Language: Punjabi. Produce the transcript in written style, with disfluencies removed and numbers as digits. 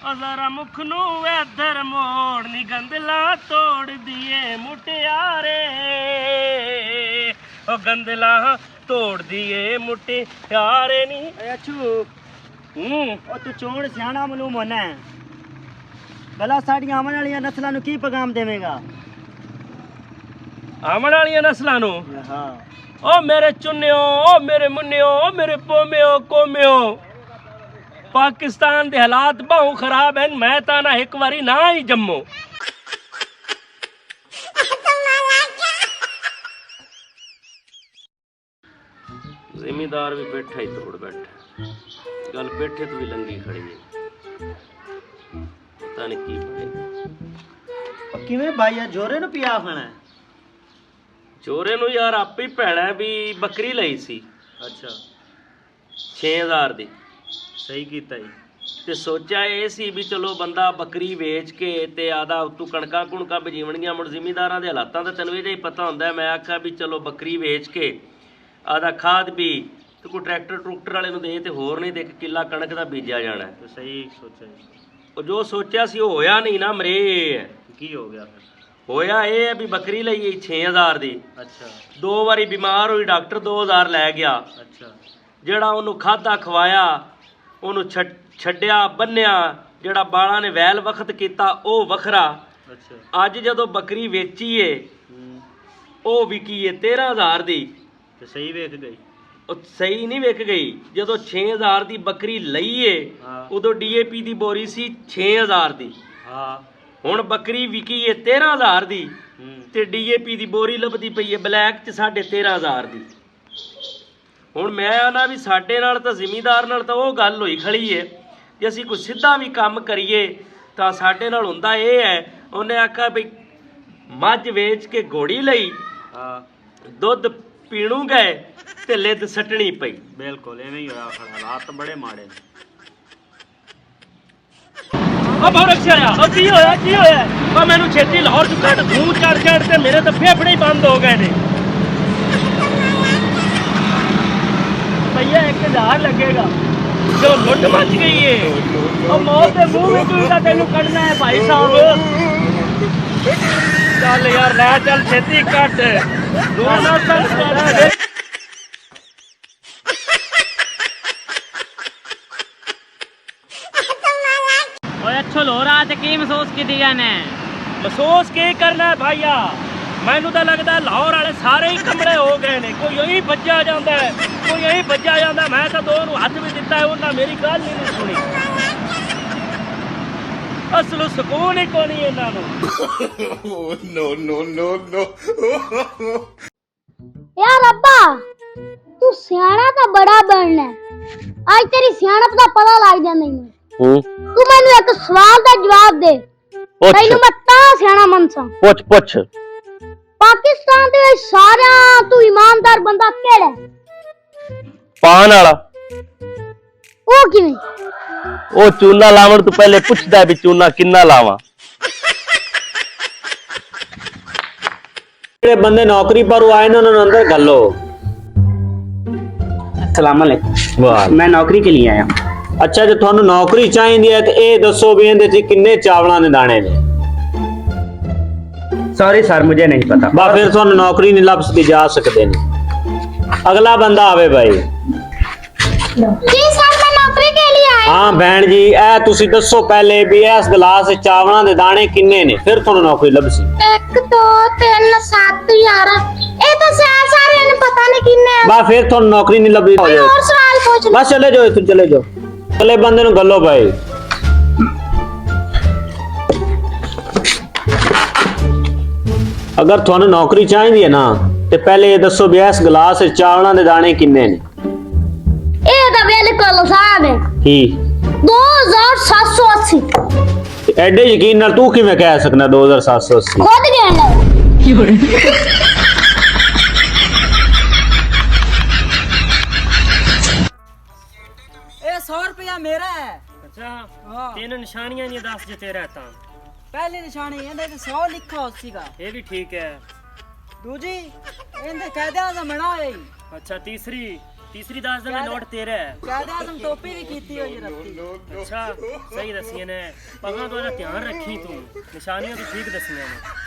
जरा मुख नू इधर मोड़ नी गंदला तोड़ दिए मुटियारे ओ गंदला तोड़ दिए मुटियारे नी अच्छू ओ तू चोण सियाणा मालूम होना है भला साडियां आवन वाली नस्लां नू की पैगाम देवेगा आवन वाली नस्लां नू हाँ ओ मेरे चुन्नियो ओ मेरे मुन्नियो ओ मेरे पोमियो कोमियो पाकिस्तान दे हालात बहुत खराब हैं मैं ताना एक बारी ना ही जम्मो जिमीदार भी बैठा ही तोड़ बैठा गल बैठे तो भी लंगी खड़ी है पता नहीं की बने किवें भाई यार जोरे नू पिया खाना है चोरे नू यार आपे भैणा भी बकरी लई सी अच्छा 6000 दी सही कीता जी ਤੇ ਸੋਚਿਆ ਇਹ ਸੀ ਵੀ ਚਲੋ ਬੰਦਾ ਬੱਕਰੀ ਵੇਚ ਕੇ ਤੇ ਆਦਾ ਉਤੋਂ ਕਣਕਾਂ ਕੁਣਕਾਂ ਬਜੀਵਣਗੀਆਂ ਮੁੜ ਜ਼ਿਮੀਂਦਾਰਾਂ ਦੇ ਹਾਲਾਤਾਂ ਦਾ ਤੈਨੂੰ ਇਹ ਜਿਹਾ ਹੀ ਪਤਾ ਹੁੰਦਾ ਮੈਂ ਆਖਿਆ ਵੀ ਚਲੋ ਬੱਕਰੀ ਵੇਚ ਕੇ ਆਦਾ ਖਾਦ ਵੀ ਤੇ ਕੋਈ ਟਰੈਕਟਰ ਟਰੂਕਟਰ ਵਾਲੇ ਨੂੰ ਦੇ ਤੇ ਹੋਰ ਨਹੀਂ ਤੇ 1 ਕਿੱਲਾ ਕਣਕ ਦਾ ਬੀਜਿਆ ਜਾਣਾ तो सही सोचा जी ਉਹ ਜੋ ਸੋਚਿਆ ਸੀ ਉਹ ਹੋਇਆ ਨਹੀਂ ਨਾ ਮਰੇ की हो गया फिर ਹੋਇਆ ਇਹ ਹੈ ਵੀ ਬੱਕਰੀ ਲਈ 6000 ਦੀ अच्छा 2 ਵਾਰੀ ਬਿਮਾਰ ਹੋਈ ਡਾਕਟਰ 2000 ਲੈ ਗਿਆ अच्छा ਜਿਹੜਾ ਉਹਨੂੰ ਖਾਧਾ ਖਵਾਇਆ ਉਹਨੂੰ ਛੱਡਿਆ ਬੰਨਿਆ ਜਿਹੜਾ ਬਾਲਾਂ ਨੇ ਵੈਲ ਵਖਤ ਕੀਤਾ ਉਹ ਵੱਖਰਾ अच्छा ਅੱਜ ਜਦੋਂ ਬੱਕਰੀ ਵੇਚੀਏ ਉਹ ਵਿਕੀਏ 13000 ਦੀ तो सही वेख गई ਉਹ ਸਹੀ ਨਹੀਂ ਵਿਕ ਗਈ ਜਦੋਂ 6000 ਦੀ ਬੱਕਰੀ ਲਈਏ ਹਾਂ। ਉਦੋਂ ਡੀਏਪੀ ਦੀ ਬੋਰੀ ਸੀ 6000 ਦੀ हाँ ਹੁਣ ਬੱਕਰੀ ਵਿਕੀਏ 13000 ਦੀ ਤੇ ਡੀਏਪੀ ਦੀ ਬੋਰੀ ਲੱਭਦੀ ਪਈ ਹੈ ਬਲੈਕ ਚ 13500 ਦੀ ਹੁਣ ਮੈਂ ਆਨਾ ਵੀ ਸਾਡੇ ਨਾਲ ਤਾਂ ਜ਼ਿਮੀਂਦਾਰ ਨਾਲ ਤਾਂ ਉਹ ਗੱਲ ਹੋਈ ਖੜੀ ਏ ਜੇ ਅਸੀਂ ਕੋਈ ਸਿੱਧਾ ਵੀ ਕੰਮ ਕਰੀਏ ਤਾਂ ਸਾਡੇ ਨਾਲ ਹੁੰਦਾ ਇਹ ਹੈ ਉਹਨੇ ਆਖਿਆ ਵੀ ਮੱਝ ਵੇਚ ਕੇ ਘੋੜੀ ਲਈ हाँ ਦੁੱਧ ਪੀਣੂ ਗਏ ਤੇ ਲਿੱਦ ਸੱਟਣੀ ਪਈ बिल्कुल एवें ही होया खड़ा हालात तो बड़े माड़े ने ਉਹ ਬਹੁਤ ਅੱਛਾ ਉਹ ਕੀ ਹੋਇਆ ਉਹ ਮੈਨੂੰ ਛੇਤੀ ਲਾਹੌਰ ਚ ਕੱਢ ਧੂੰ ਚੜ ਤੇ ਮੇਰੇ ਤਾਂ ਫੇਫੜੇ ਹੀ ਬੰਦ ਹੋ ਗਏ ਨੇ ਭਈਆ 1000 ਲੱਗੇਗਾ ਜੋ ਲੁੱਟ ਮੱਚ ਗਈ ਏ ਉਹ ਮੌਤ ਦੇ ਮੂੰਹ ਵਿੱਚ ਤਾਂ ਤੈਨੂੰ ਕੱਢਣਾ ਹੈ ਭਾਈ ਸਾਹਿਬ ਚੱਲ ਯਾਰ ਲੈ ਚੱਲ ਛੇਤੀ ਕੱਢ ਦੂਰ ਨਾ ਚੱਲ अच्छो लो रहा थे की महसूस की ने महसूस की करना है भाईया मैनू तो लगता लाहौर वाले सारे ही कमरे हो गए ने कोई यही भज्जा जाता है कोई यही भज्जा जाता मैं तो दो हथ भी दिता है उन्हें मेरी गल ही नहीं सुनी असलू सुकून ही कोनी इन्हों नो नो नो नो यार अब्बा तू सियाना तो बड़ा बनना है आज तेरी सियानत का पता लग जाना ही तू मैनू एक सवाल का जवाब दे तैनू मैं ता सियाना मनसा पुछ पाकिस्तान दे सारा तू ईमानदार बंदा केड़ा है पान वाला ओ किवें ओ चूना लावण तो पहले पुछदा भी चूना किन्ना लावा ਜਿਹੜੇ ਬੰਦੇ ਨੌਕਰੀ ਪਰ ਆਏ ਨੇ ਉਹਨਾਂ ਨੂੰ ਅੰਦਰ ਘੱਲੋ अस्सलाम वालेकुम मैं नौकरी के लिए आया ਅੱਛਾ ਜੇ ਤੁਹਾਨੂੰ ਨੌਕਰੀ ਚਾਹੀਦੀ ਹੈ ਤੇ ਇਹ ਦੱਸੋ ਵੀ ਇਹਦੇ 'ਚ ਕਿੰਨੇ ਚਾਵਲਾਂ ਦੇ ਦਾਣੇ ਨੇ सॉरी सर मुझे नहीं पता ਬਾ ਫਿਰ ਤੁਹਾਨੂੰ ਨੌਕਰੀ ਨਹੀਂ ਲੱਭ ਸਕਦੀ ਜਾ ਸਕਦੇ ਨੇ ਅਗਲਾ ਬੰਦਾ ਆਵੇ ਭਾਈ जी सर मैं नौकरी के लिए आया ਹਾਂ ਭੈਣ ਜੀ ਇਹ ਤੁਸੀਂ ਦੱਸੋ ਪਹਿਲੇ ਵੀ ਇਸ ਗਲਾਸ 'ਚ ਚਾਵਲਾਂ ਦੇ ਦਾਣੇ ਕਿੰਨੇ ਨੇ ਫਿਰ ਤੁਹਾਨੂੰ ਨੌਕਰੀ ਲੱਭ ਸੀ 1 2 3 7 11 ਇਹ ਤਾਂ ਸਾਰਿਆਂ ਨੂੰ ਪਤਾ ਨਹੀਂ ਕਿੰਨੇ ਬਾ ਫਿਰ ਤੁਹਾਨੂੰ ਨੌਕਰੀ ਨਹੀਂ ਲੱਭੀ ਹੋ ਜਾਏ और सवाल पूछ ਬਸ ਚਲੇ ਜਾਓ ਇੱਥੋਂ ਚਲੇ ਜਾਓ ਅਗਲੇ ਬੰਦੇ ਨੂੰ ਗੱਲੋ ਭਾਈ ਅਗਰ ਤੁਹਾਨੂੰ ਨੌਕਰੀ ਚਾਹੀਦੀ ਹੈ ਨਾ ਤੇ ਪਹਿਲੇ ਇਹ ਦੱਸੋ ਵੀ ਇਸ ਗਲਾਸ 'ਚ ਚਾਵਲਾਂ ਦੇ ਦਾਣੇ ਕਿੰਨੇ ਨੇ ਇਹ ਤਾਂ ਬਿਲਕੁਲ ਆਸਾਨ ਹੈ ਕੀ 2780 ਤੇ ਐਡੇ ਯਕੀਨ ਨਾਲ ਤੂੰ ਕਿਵੇਂ ਕਹਿ ਸਕਦਾ 2780 खुद गिन ले ये 100 रुपया मेरा है अच्छा तीन निशानियां नहीं दस जे तेरा ता पहली निशानी ਇਹਦੇ ਤੇ 100 ਲਿਖਾ ਹੋ ਸੀਗਾ ये भी ठीक है ਦੂਜੀ ਇਹਦੇ ਕਾਇਦੇ ਆਜ਼ਮ ਬਣਾ ਹੋਈ अच्छा तीसरी तीसरी दस मैं नोट तेरा है कायदे आजम टोपी भी कीती होई रखी अच्छा सही दसिए ने पगा तो ध्यान रखी तू निशानियां तो ठीक दसियां ने